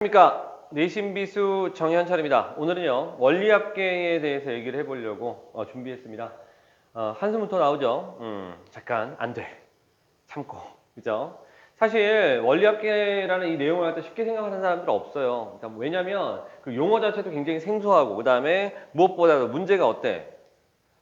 안녕하십니까. 내신비수 정현철입니다. 오늘은요 원리합계에 대해서 얘기를 해보려고 준비했습니다. 한숨부터 나오죠. 잠깐 안 돼. 참고. 그죠? 사실 원리합계라는 이 내용을 갖다 쉽게 생각하는 사람들은 없어요. 그러니까 왜냐면 그 용어 자체도 굉장히 생소하고 그 다음에 무엇보다도 문제가 어때?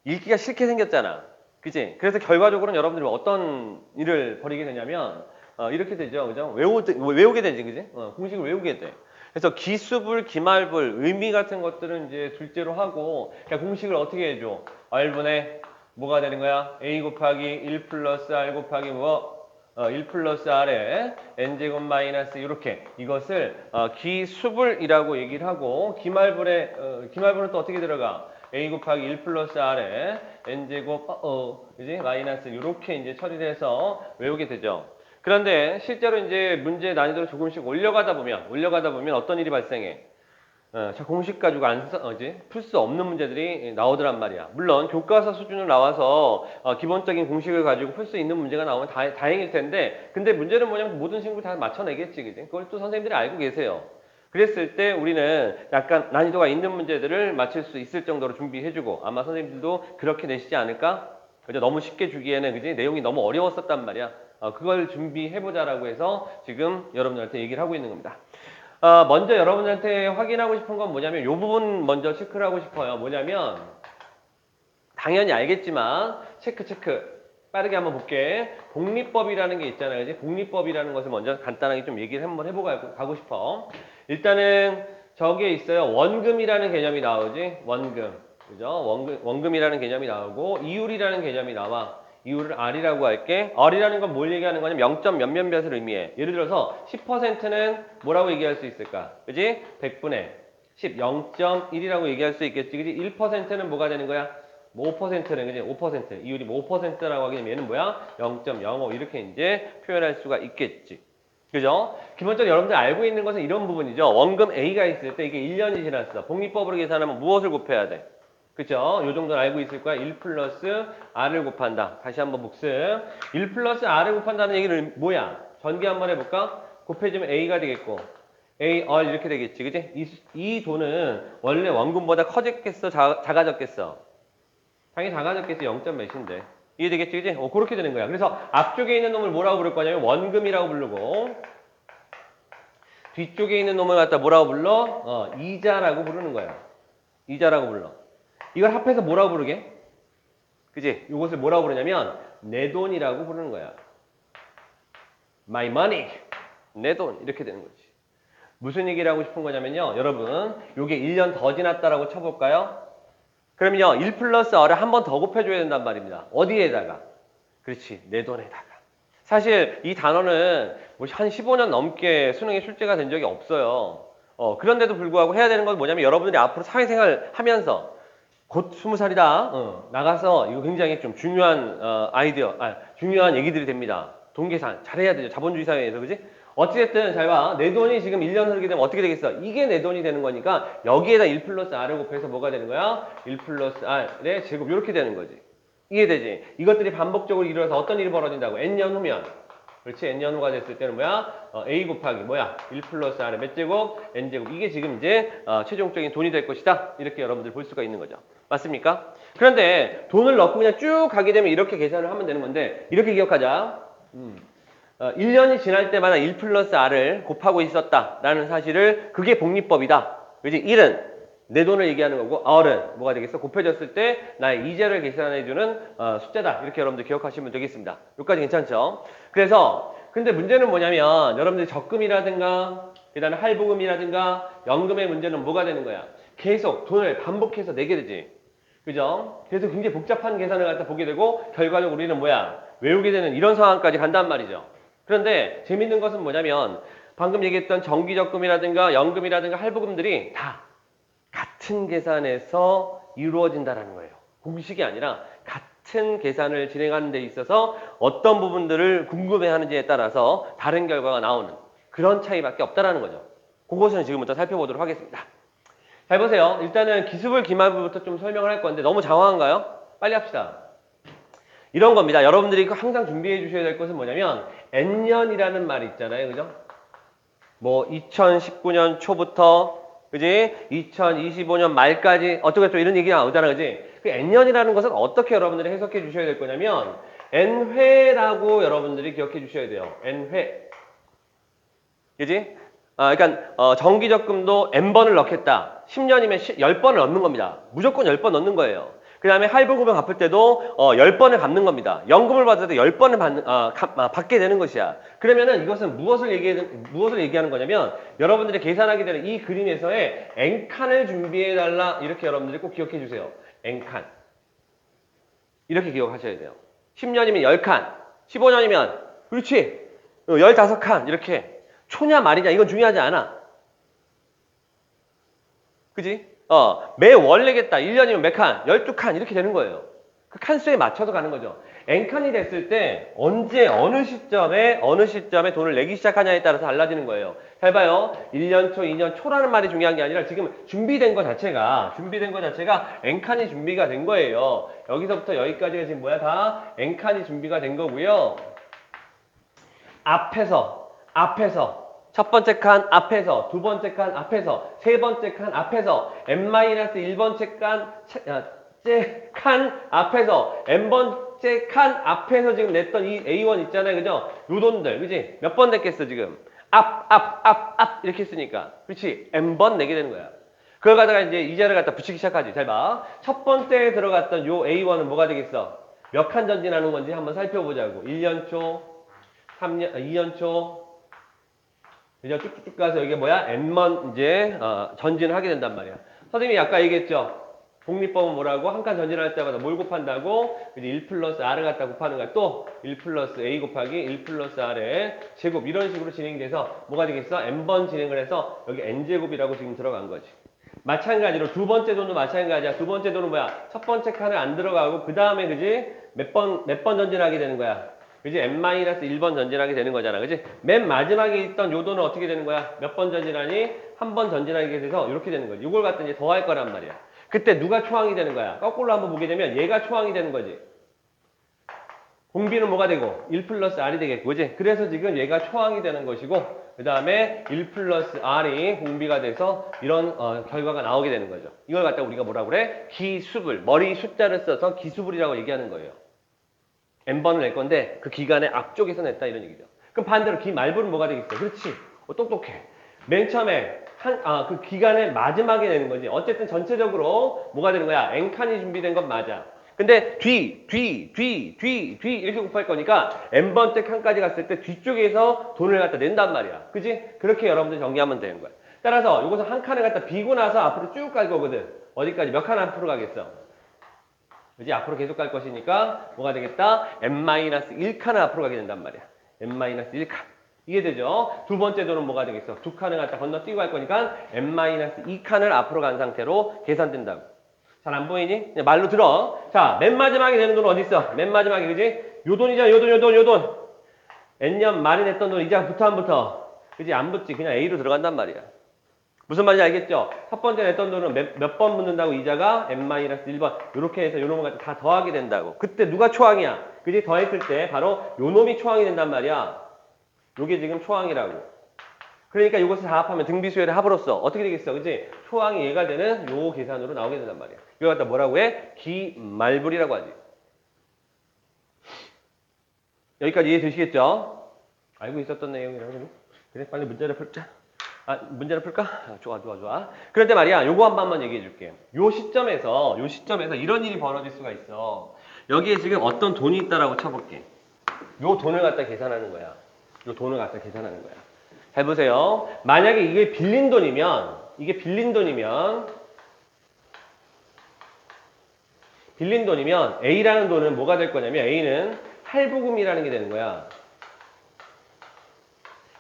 읽기가 싫게 생겼잖아. 그치? 그래서 결과적으로는 여러분들이 어떤 일을 벌이게 되냐면 이렇게 되죠. 그죠? 외우게 되지. 그지? 공식을 외우게 돼. 그래서 기수불, 기말불, 의미 같은 것들은 이제 둘째로 하고 그냥 공식을 어떻게 해줘? R분의 뭐가 되는 거야? A 곱하기 1 플러스 R 곱하기 뭐? 1 플러스 R에 N제곱 마이너스 이렇게 이것을 기수불이라고 얘기를 하고 기말불은 또 어떻게 들어가? A 곱하기 1 플러스 R에 N제곱 그지? 마이너스 이렇게 이제 처리를 해서 외우게 되죠. 그런데 실제로 이제 문제 난이도를 조금씩 올려가다 보면 어떤 일이 발생해? 자, 공식 가지고 풀 수 없는 문제들이 나오더란 말이야. 물론 교과서 수준으로 나와서 기본적인 공식을 가지고 풀 수 있는 문제가 나오면 다행일 텐데, 근데 문제는 뭐냐면 모든 친구들 다 맞춰내겠지, 그지? 그걸 또 선생님들이 알고 계세요. 그랬을 때 우리는 약간 난이도가 있는 문제들을 맞출 수 있을 정도로 준비해주고 아마 선생님들도 그렇게 내시지 않을까? 그죠? 너무 쉽게 주기에는 그지? 내용이 너무 어려웠었단 말이야. 그걸 준비해보자라고 해서 지금 여러분들한테 얘기를 하고 있는 겁니다. 먼저 여러분들한테 확인하고 싶은 건 뭐냐면 이 부분 먼저 체크를 하고 싶어요. 뭐냐면 당연히 알겠지만 체크 빠르게 한번 볼게. 복리법이라는 게 있잖아요. 그지? 복리법이라는 것을 먼저 간단하게 좀 얘기를 한번 해보고 가고 싶어. 일단은 저기에 있어요. 원금이라는 개념이 나오지. 원금. 그죠? 원금이라는 개념이 나오고 이율이라는 개념이 나와. 이율을 R이라고 할게. R이라는 건 뭘 얘기하는 거냐면 0점 몇몇을 의미해. 예를 들어서 10%는 뭐라고 얘기할 수 있을까? 그지? 100분의 10, 0.1이라고 얘기할 수 있겠지. 그지? 1%는 뭐가 되는 거야? 5%는 그지? 5%. 이율이 5%라고 하게 되면 얘는 뭐야? 0.05 이렇게 이제 표현할 수가 있겠지. 그죠? 기본적으로 여러분들 알고 있는 것은 이런 부분이죠. 원금 A가 있을 때 이게 1년이 지났어. 복리법으로 계산하면 무엇을 곱해야 돼? 그죠? 요 정도는 알고 있을 거야. 1 플러스 R을 곱한다. 다시 한번 복습. 1 플러스 R을 곱한다는 얘기는 뭐야? 전개 한번 해볼까? 곱해주면 A가 되겠고 A, R 이렇게 되겠지. 그지? 이 돈은 원래 원금보다 커졌겠어? 작아졌겠어? 당연히 작아졌겠지. 0점 몇인데. 이해되겠지? 그지? 그렇게 되는 거야. 그래서 앞쪽에 있는 놈을 뭐라고 부를 거냐면 원금이라고 부르고 뒤쪽에 있는 놈을 갖다 뭐라고 불러? 이자라고 부르는 거야. 이자라고 불러. 이걸 합해서 뭐라고 부르게? 그지? 이것을 뭐라고 부르냐면 내 돈이라고 부르는 거야. My money. 내 돈. 이렇게 되는 거지. 무슨 얘기를 하고 싶은 거냐면요. 여러분, 요게 1년 더 지났다라고 쳐볼까요? 그러면요. 1 플러스 R을 한 번 더 곱해줘야 된단 말입니다. 어디에다가? 그렇지. 내 돈에다가. 사실 이 단어는 한 15년 넘게 수능에 출제가 된 적이 없어요. 그런데도 불구하고 해야 되는 건 뭐냐면 여러분들이 앞으로 사회생활 하면서 곧 20살이다. 나가서 이거 굉장히 좀 중요한 중요한 얘기들이 됩니다. 돈 계산 잘해야 되죠. 자본주의 사회에서, 그지? 어찌됐든 잘 봐. 내 돈이 지금 1년 흐르게 되면 어떻게 되겠어? 이게 내 돈이 되는 거니까 여기에다 1 플러스 R을 곱해서 뭐가 되는 거야? 1 플러스 R의 제곱 이렇게 되는 거지. 이해되지? 이것들이 반복적으로 일어나서 어떤 일이 벌어진다고? N년 후면. 그렇지? N년 후가 됐을 때는 뭐야? A 곱하기 뭐야? 1 플러스 R의 몇 제곱? N제곱. 이게 지금 이제 최종적인 돈이 될 것이다. 이렇게 여러분들 볼 수가 있는 거죠. 맞습니까? 그런데 돈을 넣고 그냥 쭉 가게 되면 이렇게 계산을 하면 되는 건데 이렇게 기억하자. 1년이 지날 때마다 1 플러스 R을 곱하고 있었다라는 사실을 그게 복리법이다. 그지? 1은 내 돈을 얘기하는 거고 R은 뭐가 되겠어? 곱해졌을 때 나의 이자를 계산해주는 숫자다. 이렇게 여러분들 기억하시면 되겠습니다. 여기까지 괜찮죠? 그래서 근데 문제는 뭐냐면 여러분들 적금이라든가 그 다음에 할부금이라든가 연금의 문제는 뭐가 되는 거야? 계속 돈을 반복해서 내게 되지. 그죠? 그래서 굉장히 복잡한 계산을 갖다 보게 되고 결과적으로 우리는 뭐야? 외우게 되는 이런 상황까지 간단 말이죠. 그런데 재밌는 것은 뭐냐면 방금 얘기했던 정기적금이라든가 연금이라든가 할부금들이 다 같은 계산에서 이루어진다는 거예요. 공식이 아니라 같은 계산을 진행하는 데 있어서 어떤 부분들을 궁금해하는지에 따라서 다른 결과가 나오는 그런 차이밖에 없다는 거죠. 그것은 지금부터 살펴보도록 하겠습니다. 잘 보세요. 일단은 기수불, 기말불부터 좀 설명을 할 건데 너무 장황한가요? 빨리 합시다. 이런 겁니다. 여러분들이 항상 준비해 주셔야 될 것은 뭐냐면 N년이라는 말이 있잖아요. 그죠? 뭐 2019년 초부터 그지? 2025년 말까지 어떻게 이런 얘기가 나오잖아, 그지? 그 N년이라는 것은 어떻게 여러분들이 해석해 주셔야 될 거냐면 N회라고 여러분들이 기억해 주셔야 돼요. N회. 그지? 그러니까 정기적금도 N번을 넣겠다. 10년이면 10번을 넣는 겁니다. 무조건 10번 넣는 거예요. 그 다음에 할부금을 갚을 때도 10번을 갚는 겁니다. 연금을 받을 때 10번을 받게 되는 것이야. 그러면은 이것은 무엇을 얘기하는 거냐면 여러분들이 계산하게 되는 이 그림에서의 N칸을 준비해달라. 이렇게 여러분들이 꼭 기억해 주세요. N칸. 이렇게 기억하셔야 돼요. 10년이면 10칸, 15년이면 그렇지. 15칸 이렇게. 초냐 말이냐 이건 중요하지 않아. 그지? 매월 내겠다. 1년이면 몇 칸? 12칸 이렇게 되는 거예요. 그 칸수에 맞춰서 가는 거죠. N칸이 됐을 때 언제 어느 시점에 돈을 내기 시작하냐에 따라서 달라지는 거예요. 잘 봐요. 1년 초, 2년 초라는 말이 중요한 게 아니라 지금 준비된 거 자체가 N칸이 준비가 된 거예요. 여기서부터 여기까지가 지금 뭐야? 다 N칸이 준비가 된 거고요. 앞에서 첫 번째 칸 앞에서, 두 번째 칸 앞에서, 세 번째 칸 앞에서, n-1번째 칸 앞에서, n번째 칸 앞에서 지금 냈던 이 A1 있잖아요. 그죠? 요 돈들, 그지? 몇 번 냈겠어, 지금? 앞, 이렇게 했으니까. 그렇지? n번 내게 되는 거야. 그걸 갖다가 이제 이자를 갖다 붙이기 시작하지. 잘 봐. 첫 번째에 들어갔던 요 A1은 뭐가 되겠어? 몇 칸 전진하는 건지 한번 살펴보자고. 1년 초, 3년, 2년 초, 이제 쭉쭉쭉 가서 이게 뭐야? N번 이제 전진을 하게 된단 말이야. 선생님이 아까 얘기했죠. 독립법은 뭐라고? 한 칸 전진할 때마다 뭘 곱한다고? 이제 1 플러스 R을 갖다 곱하는 거야. 또 1 플러스 A 곱하기 1 플러스 R의 제곱 이런 식으로 진행이 돼서 뭐가 되겠어? N번 진행을 해서 여기 N제곱이라고 지금 들어간 거지. 마찬가지로 두 번째 돈도 마찬가지야. 두 번째 돈은 뭐야? 첫 번째 칸을 안 들어가고 그 다음에 그지? 몇 번 전진하게 되는 거야? 그지? n-1번 전진하게 되는 거잖아. 그지? 맨 마지막에 있던 요 돈은 어떻게 되는 거야? 몇 번 전진하니? 한 번 전진하게 돼서 이렇게 되는 거지. 이걸 갖다 이제 더할 거란 말이야. 그때 누가 초항이 되는 거야? 거꾸로 한번 보게 되면 얘가 초항이 되는 거지. 공비는 뭐가 되고? 1 플러스 R이 되겠고, 그지? 그래서 지금 얘가 초항이 되는 것이고, 그 다음에 1 플러스 R이 공비가 돼서 이런 결과가 나오게 되는 거죠. 이걸 갖다 우리가 뭐라고 그래? 기수불. 머리 숫자를 써서 기수불이라고 얘기하는 거예요. n번을 낼 건데 그 기간의 앞쪽에서 냈다 이런 얘기죠. 그럼 반대로 기말불은 뭐가 되겠어? 그렇지. 똑똑해. 맨 처음에 그 기간의 마지막에 내는 거지. 어쨌든 전체적으로 뭐가 되는 거야? n칸이 준비된 건 맞아. 근데 뒤 이렇게 곱할 거니까 n번째 칸까지 갔을 때 뒤쪽에서 돈을 갖다 낸단 말이야. 그지? 그렇게 여러분들 정리하면 되는 거야. 따라서 이것은 한 칸을 갖다 비고 나서 앞으로 쭉 갈 거거든. 어디까지 몇 칸 앞으로 가겠어? 그지? 앞으로 계속 갈 것이니까 뭐가 되겠다? n-1칸을 앞으로 가게 된단 말이야. n-1칸. 이게 되죠? 두 번째 돈은 뭐가 되겠어? 두 칸을 갖다 건너뛰고 갈 거니까 n-2칸을 앞으로 간 상태로 계산된다고. 잘 안 보이니? 말로 들어. 자, 맨 마지막에 되는 돈은 어디 있어? 맨 마지막에, 그지? 요 돈이잖아, 요 돈. n년 말에 냈던 돈 이자 붙어 안 붙어? 그지? 안 붙지. 그냥 A로 들어간단 말이야. 무슨 말인지 알겠죠? 첫 번째 냈던 돈은 몇 번 붙는다고 이자가 n-1번 이렇게 해서 요놈을 갖다 다 더하게 된다고. 그때 누가 초항이야? 그지? 더했을 때 바로 요놈이 초항이 된단 말이야. 요게 지금 초항이라고. 그러니까 이것을 다 합하면 등비수열의 합으로서 어떻게 되겠어? 그지? 초항이 얘가 되는 요 계산으로 나오게 된단 말이야. 이걸 갖다 뭐라고 해? 기말불이라고 하지. 여기까지 이해 되시겠죠? 알고 있었던 내용이라고. 그래, 빨리 문제를 풀자. 문제를 풀까? 좋아. 그런데 말이야, 요거 한 번만 얘기해 줄게. 요 시점에서 이런 일이 벌어질 수가 있어. 여기에 지금 어떤 돈이 있다라고 쳐볼게. 요 돈을 갖다 계산하는 거야. 잘 보세요. 만약에 이게 빌린 돈이면, A라는 돈은 뭐가 될 거냐면, A는 할부금이라는 게 되는 거야.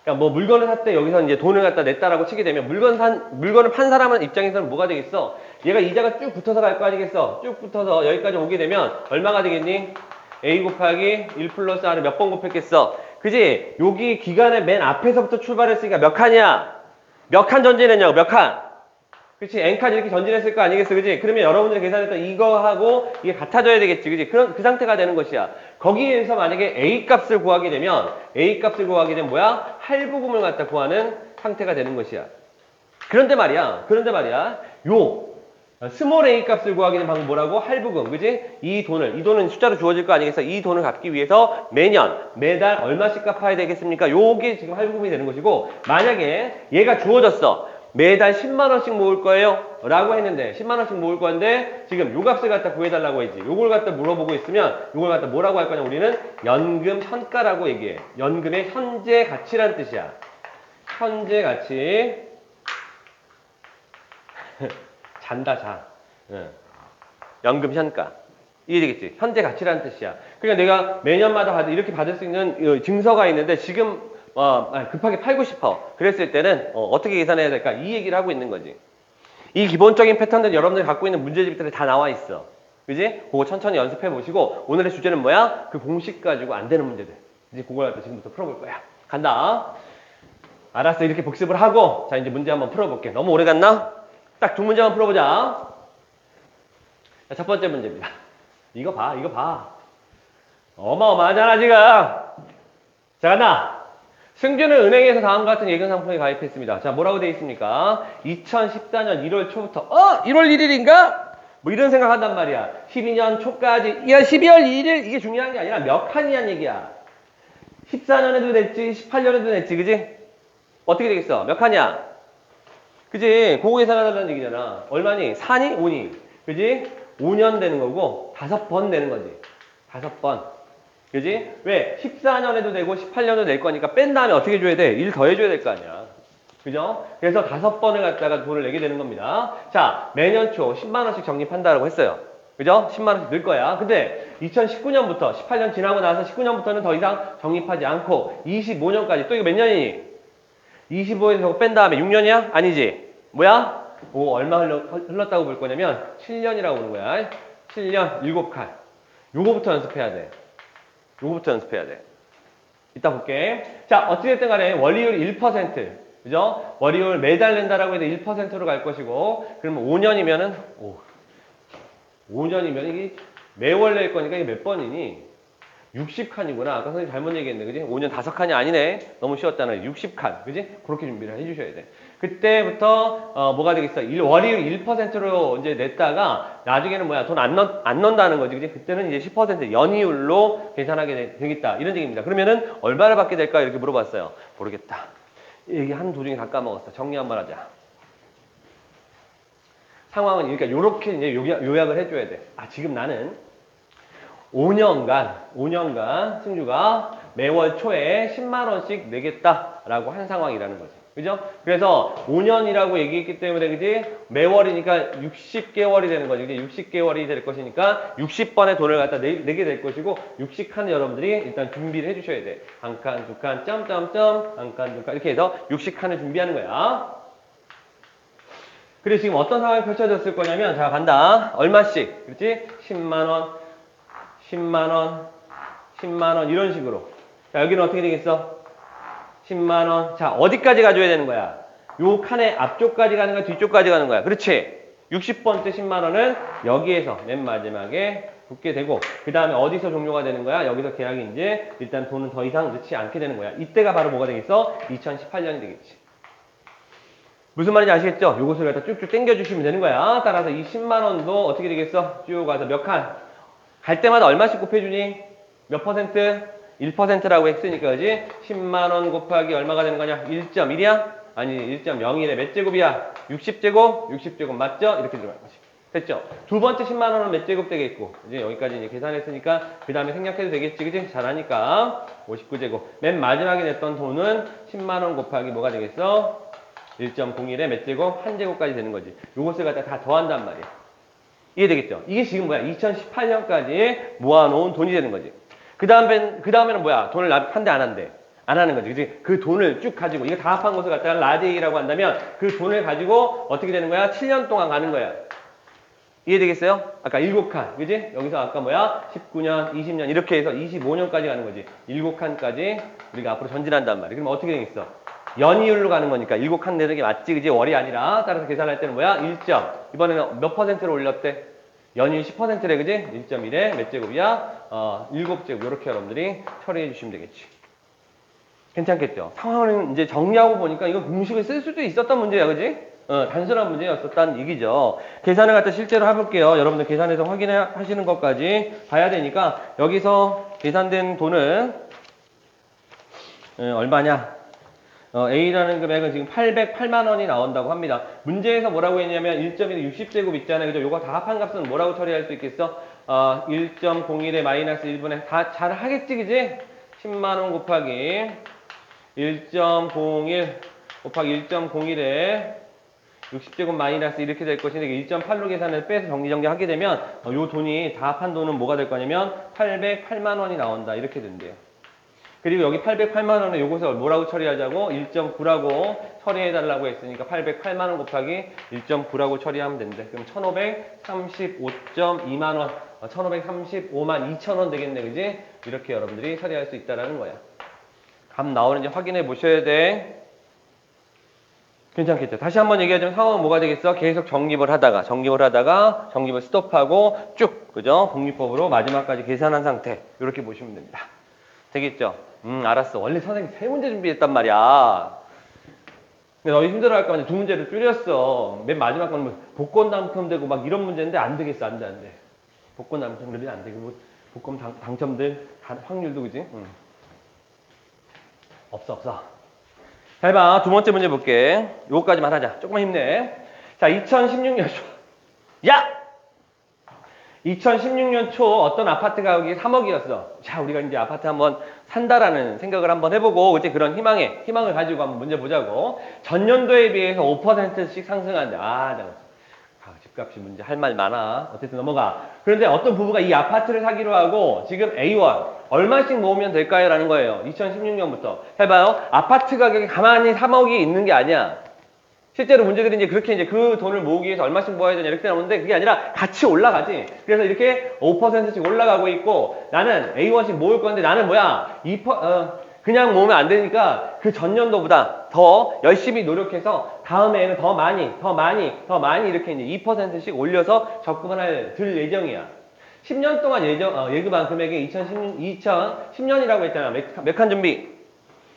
그러니까 뭐 물건을 샀대 여기서 이제 돈을 갖다 냈다라고 치게 되면 물건을 판 사람 입장에서는 뭐가 되겠어? 얘가 이자가 쭉 붙어서 갈 거 아니겠어? 쭉 붙어서 여기까지 오게 되면 얼마가 되겠니? A 곱하기 1 플러스 R을 몇 번 곱했겠어? 그지? 여기 기간의 맨 앞에서부터 출발했으니까 몇 칸이야? 몇 칸 전진했냐고, 몇 칸? 그치? n칸 이렇게 전진했을 거 아니겠어, 그지? 그러면 여러분들이 계산했던 이거하고 이게 같아져야 되겠지, 그지? 그 상태가 되는 것이야. 거기에서 만약에 A 값을 구하게 되면 뭐야? 할부금을 갖다 구하는 상태가 되는 것이야. 그런데 말이야. 요 스몰 a 값을 구하기는 방금 뭐라고? 할부금, 그지? 이 돈은 숫자로 주어질 거 아니겠어? 이 돈을 갚기 위해서 매달 얼마씩 갚아야 되겠습니까? 요게 지금 할부금이 되는 것이고, 만약에 얘가 주어졌어. 매달 10만 원씩 모을 거예요. 라고 했는데, 10만 원씩 모을 건데, 지금 요 값을 갖다 구해달라고 했지. 요걸 갖다 물어보고 있으면, 요걸 갖다 뭐라고 할 거냐? 우리는 연금 현가라고 얘기해. 연금의 현재 가치란 뜻이야. 현재 가치. 잔다, 자. 연금 현가. 이해되겠지? 현재 가치라는 뜻이야. 그러니까 내가 매년마다 이렇게 받을 수 있는 증서가 있는데 지금 급하게 팔고 싶어. 그랬을 때는 어떻게 계산해야 될까? 이 얘기를 하고 있는 거지. 이 기본적인 패턴들 여러분들이 갖고 있는 문제집들이 다 나와 있어. 그지? 그거 천천히 연습해 보시고 오늘의 주제는 뭐야? 그 공식 가지고 안 되는 문제들. 이제 그걸 갖다 지금부터 풀어볼 거야. 간다. 알았어. 이렇게 복습을 하고 자 이제 문제 한번 풀어볼게. 너무 오래 갔나? 딱 두 문제만 풀어보자. 자, 첫 번째 문제입니다. 이거 봐. 어마어마하잖아, 지금. 자, 간다. 승주는 은행에서 다음과 같은 예금 상품에 가입했습니다. 자, 뭐라고 되어 있습니까? 2014년 1월 초부터, 1월 1일인가? 뭐 이런 생각 한단 말이야. 12년 초까지, 12월 1일, 이게 중요한 게 아니라 몇 칸이란 얘기야. 14년에도 냈지, 18년에도 냈지, 그지? 어떻게 되겠어? 몇 칸이야? 그지? 그거 계산하달라는 얘기잖아. 얼마니? 4니? 5니? 그지? 5년 되는 거고 5번 되는 거지. 5번. 그지? 왜? 14년에도 되고 18년도 낼 거니까 뺀 다음에 어떻게 줘야 돼? 1 더해줘야 될 거 아니야. 그죠? 그래서 5번을 갖다가 돈을 내게 되는 겁니다. 자, 매년 초 10만 원씩 적립한다라고 했어요. 그죠? 10만 원씩 늘 거야. 근데 2019년부터 18년 지나고 나서 19년부터는 더 이상 적립하지 않고 25년까지 또 이거 몇 년이니? 25에서 뺀 다음에 6년이야? 아니지? 뭐야? 얼마 흘렀다고 볼 거냐면 7년이라고 보는 거야. 7년 7칸. 요거부터 연습해야 돼. 이따 볼게. 자, 어찌됐든 간에 원리율 1%. 그죠? 월이율 매달 낸다라고 해도 1%로 갈 것이고, 그러면 5년이면은, 5년이면 이게 매월 낼 거니까 이게 몇 번이니? 60칸이구나. 아까 선생님 잘못 얘기했네. 그지? 5년 5칸이 아니네. 너무 쉬웠잖아. 60칸. 그지? 그렇게 준비를 해주셔야 돼. 그때부터, 뭐가 되겠어? 월이율 1%로 이제 냈다가, 나중에는 뭐야? 돈 안 넣는다는 거지. 그지? 그때는 이제 10% 연이율로 계산하게 되겠다. 이런 얘기입니다. 그러면은, 얼마를 받게 될까? 이렇게 물어봤어요. 모르겠다. 얘기 한 도중에 다 까먹었어. 정리 한번 하자. 상황은, 그러니까 요렇게 이제 요약을 해줘야 돼. 지금 나는, 5년간 승주가 매월 초에 10만 원씩 내겠다라고 한 상황이라는 거지. 그죠? 그래서 5년이라고 얘기했기 때문에 그지? 매월이니까 60개월이 되는 거지. 60개월이 될 것이니까 60번의 돈을 갖다 내게 될 것이고 60칸을 여러분들이 일단 준비를 해주셔야 돼. 한 칸, 두 칸, 점점점, 한 칸, 두 칸 이렇게 해서 60칸을 준비하는 거야. 그래서 지금 어떤 상황이 펼쳐졌을 거냐면 자 간다. 얼마씩? 그렇지? 10만 원, 10만 원, 10만 원 이런 식으로. 자 여기는 어떻게 되겠어? 10만 원. 자 어디까지 가져야 되는 거야? 요 칸의 앞쪽까지 가는 거야? 뒤쪽까지 가는 거야? 그렇지? 60번째 10만 원은 여기에서 맨 마지막에 붙게 되고 그 다음에 어디서 종료가 되는 거야? 여기서 계약이 이제 일단 돈은 더 이상 넣지 않게 되는 거야. 이때가 바로 뭐가 되겠어? 2018년이 되겠지. 무슨 말인지 아시겠죠? 요것을 갖다 쭉쭉 당겨주시면 되는 거야. 따라서 이 10만 원도 어떻게 되겠어? 쭉 가서 몇 칸? 갈 때마다 얼마씩 곱해주니? 몇 퍼센트? 1%라고 했으니까 그지? 10만 원 곱하기 얼마가 되는 거냐? 1.1이야? 아니 1.01에 몇 제곱이야? 60제곱? 60제곱 맞죠? 이렇게 들어갈 거지. 됐죠? 두 번째 10만 원은 몇 제곱 되겠고 이제 여기까지 이제 계산했으니까 그 다음에 생략해도 되겠지 그지? 잘하니까 59제곱. 맨 마지막에 냈던 돈은 10만 원 곱하기 뭐가 되겠어? 1.01에 몇 제곱? 한 제곱까지 되는 거지. 요것을 갖다 다 더한단 말이야. 이해되겠죠? 이게 지금 뭐야? 2018년까지 모아놓은 돈이 되는 거지. 그 다음에는 뭐야? 돈을 한대 안 한대. 안 하는 거지. 그치? 그 돈을 쭉 가지고, 이거 다 합한 것을 갖다가 라데이라고 한다면 그 돈을 가지고 어떻게 되는 거야? 7년 동안 가는 거야. 이해되겠어요? 아까 7칸. 그지? 여기서 아까 뭐야? 19년, 20년 이렇게 해서 25년까지 가는 거지. 7칸까지 우리가 앞으로 전진한단 말이야. 그럼 어떻게 되겠어? 연이율로 가는 거니까 7칸 내는 게 맞지, 그지? 월이 아니라. 따라서 계산할 때는 뭐야? 1점. 이번에는 몇 퍼센트로 올렸대? 연이율 10%래, 그지? 1.1에 몇 제곱이야? 7제곱. 이렇게 여러분들이 처리해 주시면 되겠지. 괜찮겠죠? 상황을 이제 정리하고 보니까 이거 공식을 쓸 수도 있었던 문제야, 그지? 단순한 문제였었다는 얘기죠. 계산을 갖다 실제로 해볼게요. 여러분들 계산해서 확인하시는 것까지 봐야 되니까 여기서 계산된 돈은 얼마냐? A라는 금액은 지금 808만 원이 나온다고 합니다. 문제에서 뭐라고 했냐면 1.1에 60제곱 있잖아요. 그죠? 요거 다 합한 값은 뭐라고 처리할 수 있겠어? 1.01에 마이너스 1분의 다 잘 하겠지, 그지? 10만 원 곱하기 1.01 곱하기 1.01에 60제곱 마이너스 이렇게 될 것인데 1.8로 계산을 빼서 정리하게 되면 요 돈이 다 합한 돈은 뭐가 될 거냐면 808만 원이 나온다. 이렇게 된대요. 그리고 여기 808만 원에 요것을 뭐라고 처리하자고? 1.9라고 처리해달라고 했으니까 808만 원 곱하기 1.9라고 처리하면 된대. 그럼 1535.2만 원, 1535만 2천 원 되겠네, 그지? 이렇게 여러분들이 처리할 수 있다라는 거야. 값 나오는지 확인해 보셔야 돼. 괜찮겠죠? 다시 한번 얘기하자면 상황은 뭐가 되겠어? 계속 정립을 하다가 정립을 스톱하고 쭉, 그죠? 공리법으로 마지막까지 계산한 상태. 이렇게 보시면 됩니다. 되겠죠? 알았어. 원래 선생님 3문제 준비했단 말이야. 근데 너희 힘들어할까 봐 2문제를 줄였어. 맨 마지막 건 뭐 복권 당첨되고 막 이런 문제인데 안 되겠어. 안 돼. 복권 당첨되면 안 되고 뭐 복권 당첨될 확률도 그지? 없어. 잘 봐. 2번째 문제 볼게. 요거까지만 하자. 조금만 힘내. 자, 2016년 초. 야! 2016년 초 어떤 아파트 가격이 3억이었어. 자, 우리가 이제 아파트 한번 산다라는 생각을 한번 해보고, 그치? 그런 희망을 가지고 한번 문제 보자고. 전년도에 비해서 5%씩 상승한다. 집값이 문제 할 말 많아. 어쨌든 넘어가. 그런데 어떤 부부가 이 아파트를 사기로 하고, 지금 A1, 얼마씩 모으면 될까요? 라는 거예요. 2016년부터. 해봐요. 아파트 가격이 가만히 3억이 있는 게 아니야. 실제로 문제들이 이제 그렇게 이제 그 돈을 모으기 위해서 얼마씩 모아야 되냐 이렇게 나오는데 그게 아니라 같이 올라가지. 그래서 이렇게 5%씩 올라가고 있고 나는 A1씩 모을 건데 나는 뭐야? 그냥 모으면 안 되니까 그 전년도보다 더 열심히 노력해서 다음에는 더 많이 이렇게 이제 2%씩 올려서 접근을 들 예정이야. 10년 동안 예금한 금액이 2010년이라고 했잖아. 몇 칸 준비?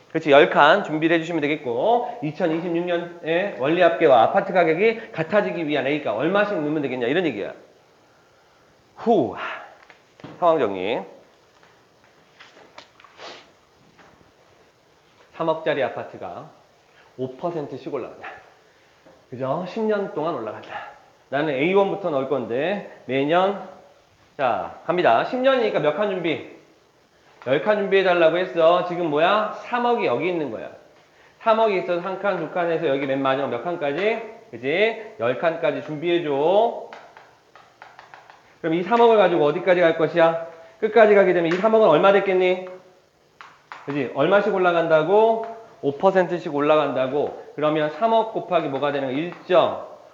그렇지, 10칸 준비를 해주시면 되겠고 2026년에 원리합계와 아파트 가격이 같아지기 위한 A가 얼마씩 넣으면 되겠냐 이런 얘기야. 상황 정리. 3억짜리 아파트가 5%씩 올라간다. 그죠? 10년 동안 올라간다. 나는 A1부터 넣을 건데 매년 자 갑니다. 10년이니까 몇 칸 준비? 10칸 준비해달라고 했어. 지금 뭐야? 3억이 여기 있는 거야. 3억이 있어서 1칸, 2칸 해서 여기 맨 마지막 몇 칸까지? 그지? 10칸까지 준비해줘. 그럼 이 3억을 가지고 어디까지 갈 것이야? 끝까지 가게 되면 이 3억은 얼마 됐겠니? 그지? 얼마씩 올라간다고? 5%씩 올라간다고. 그러면 3억 곱하기 뭐가 되는 거야?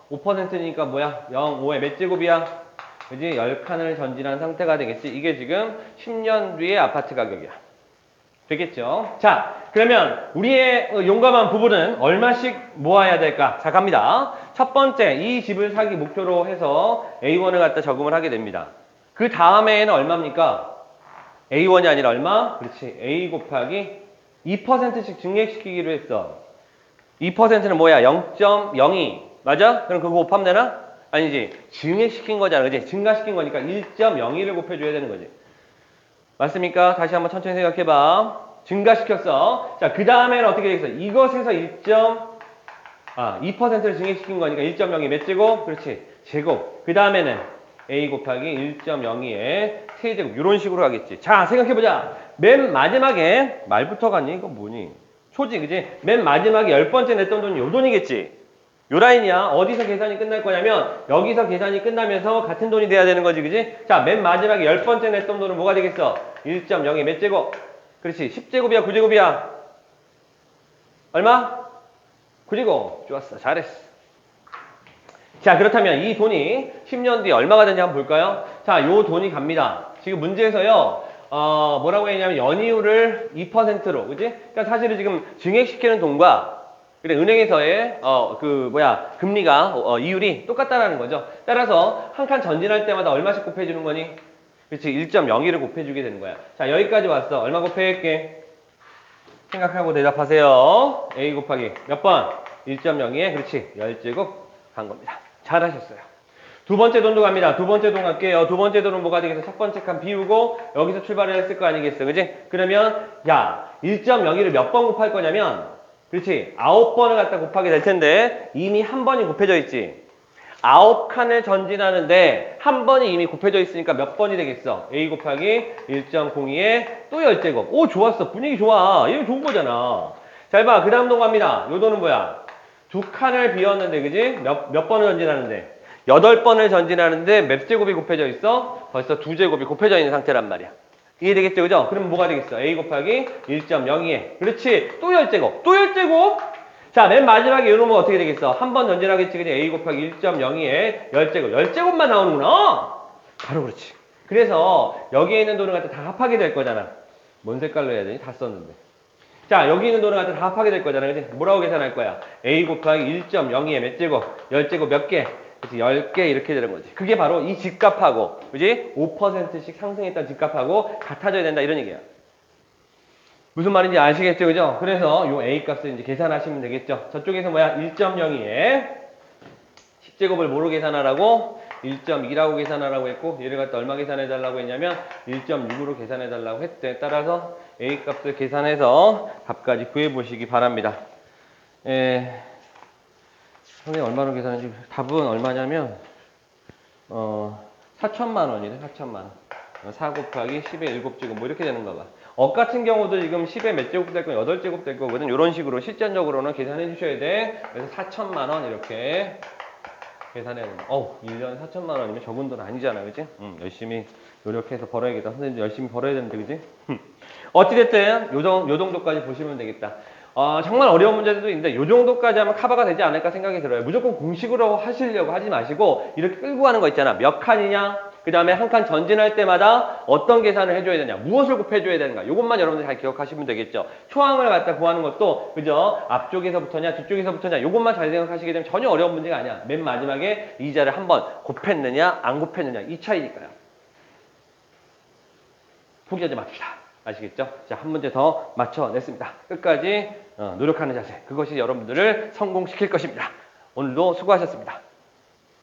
1.5%니까 뭐야? 0, 5의 몇 제곱이야? 그지? 10칸을 전진한 상태가 되겠지. 이게 지금 10년 뒤의 아파트 가격이야. 되겠죠? 자, 그러면 우리의 용감한 부부는 얼마씩 모아야 될까? 자, 갑니다. 첫 번째, 이 집을 사기 목표로 해서 A1을 갖다 적응을 하게 됩니다. 그 다음에는 얼마입니까? A1이 아니라 얼마? 그렇지. A 곱하기 2%씩 증액시키기로 했어. 2%는 뭐야? 0.02. 맞아? 그럼 그거 곱하면 되나? 아니지. 증액시킨 거잖아. 그지? 증가시킨 거니까 1.02를 곱해줘야 되는 거지. 맞습니까? 다시 한번 천천히 생각해봐. 증가시켰어. 자, 그 다음에는 어떻게 되겠어? 이것에서 2%를 증액시킨 거니까 1.02 몇 제곱? 그렇지. 제곱. 그 다음에는 A 곱하기 1.02에 세제곱. 이런 식으로 하겠지. 자, 생각해보자. 맨 마지막에 말부터 갔니? 이거 뭐니? 초지, 그지? 맨 마지막에 10번째 냈던 돈이 요 돈이겠지. 요 라인이야. 어디서 계산이 끝날 거냐면 여기서 계산이 끝나면서 같은 돈이 돼야 되는 거지, 그지? 자, 맨 마지막에 10번째 냈던 돈은 뭐가 되겠어? 1.02 몇 제곱? 그렇지. 10제곱이야, 9제곱이야? 얼마? 9제곱. 좋았어. 잘했어. 자, 그렇다면 이 돈이 10년 뒤에 얼마가 되는지 한번 볼까요? 자, 요 돈이 갑니다. 지금 문제에서요. 뭐라고 했냐면 연이율을 2%로, 그지? 그러니까 사실은 지금 증액시키는 돈과 그래, 은행에서의 금리가 이율이 똑같다라는 거죠. 따라서 한 칸 전진할 때마다 얼마씩 곱해주는 거니? 그렇지, 1.02를 곱해주게 되는 거야. 자, 여기까지 왔어. 얼마 곱해줄게? 생각하고 대답하세요. A 곱하기 몇 번? 1.02에 그렇지 10제곱 간 겁니다. 잘하셨어요. 두 번째 돈도 갑니다. 두 번째 돈 갈게요. 두 번째 돈은 뭐가 되겠어? 첫 번째 칸 비우고 여기서 출발을 했을 거 아니겠어. 그지? 그러면 야 1.02를 몇 번 곱할 거냐면 그렇지 9번을 갖다 곱하게 될 텐데 이미 한 번이 곱해져 있지. 9칸을 전진하는데 한 번이 이미 곱해져 있으니까 몇 번이 되겠어? A 곱하기 1.02에 또 10제곱. 오 좋았어. 분위기 좋아. 이거 좋은 거잖아. 잘 봐. 그 다음 돈 갑니다. 요 돈은 뭐야? 두 칸을 비웠는데 그지? 몇 번을 전진하는데? 8번을 전진하는데 몇 제곱이 곱해져 있어? 벌써 2제곱이 곱해져 있는 상태란 말이야. 이해되겠죠? 그죠? 그럼 뭐가 되겠어? A 곱하기 1.02에. 그렇지. 또 10제곱. 또 10제곱? 자, 맨 마지막에 이놈은 어떻게 되겠어? 한 번 전진하겠지. 그냥 A 곱하기 1.02에 10제곱. 10제곱만 나오는구나? 바로 그렇지. 그래서 여기에 있는 돈을 갖다 다 합하게 될 거잖아. 뭔 색깔로 해야 되니? 다 썼는데. 자, 여기 있는 돈을 갖다 다 합하게 될 거잖아. 그지? 뭐라고 계산할 거야? A 곱하기 1.02에 몇 제곱? 10제곱 몇 개? 그치? 10개 이렇게 되는 거지. 그게 바로 이 집값하고, 그지? 5%씩 상승했던 집값하고 같아져야 된다. 이런 얘기야. 무슨 말인지 아시겠죠? 그죠? 그래서 요 A 값을 이제 계산하시면 되겠죠? 저쪽에서 뭐야? 1.02에 10제곱을 뭐로 계산하라고? 1.2라고 계산하라고 했고, 얘를 갖다 얼마 계산해달라고 했냐면 1.6으로 계산해달라고 했대. 따라서 A 값을 계산해서 값까지 구해보시기 바랍니다. 선생님 얼마로 계산했지? 답은 얼마냐면 4천만 원이래. 4천만 원. 4 곱하기 10의 7제곱 뭐 이렇게 되는 거봐. 같은 경우도 지금 10의 몇 제곱 될 건 8제곱 될 거거든. 이런 식으로 실전적으로는 계산해 주셔야 돼. 그래서 4천만 원 이렇게 계산해야 된다. 1년에 4천만 원이면 적은 돈 아니잖아. 그지? 열심히 노력해서 벌어야겠다. 선생님도 열심히 벌어야 되는데, 그지? 어찌됐든 요 정도까지 보시면 되겠다. 정말 어려운 문제들도 있는데 요 정도까지 하면 커버가 되지 않을까 생각이 들어요. 무조건 공식으로 하시려고 하지 마시고 이렇게 끌고 가는 거 있잖아. 몇 칸이냐? 그 다음에 한 칸 전진할 때마다 어떤 계산을 해줘야 되냐? 무엇을 곱해줘야 되는가? 이것만 여러분들 잘 기억하시면 되겠죠. 초항을 갖다 구하는 것도 그죠? 앞쪽에서부터냐 뒤쪽에서부터냐 이것만 잘 생각하시게 되면 전혀 어려운 문제가 아니야. 맨 마지막에 이자를 한번 곱했느냐 안 곱했느냐 이 차이니까요. 포기하지 맙시다. 아시겠죠? 자, 한 문제 더 맞춰냈습니다. 끝까지 노력하는 자세. 그것이 여러분들을 성공시킬 것입니다. 오늘도 수고하셨습니다.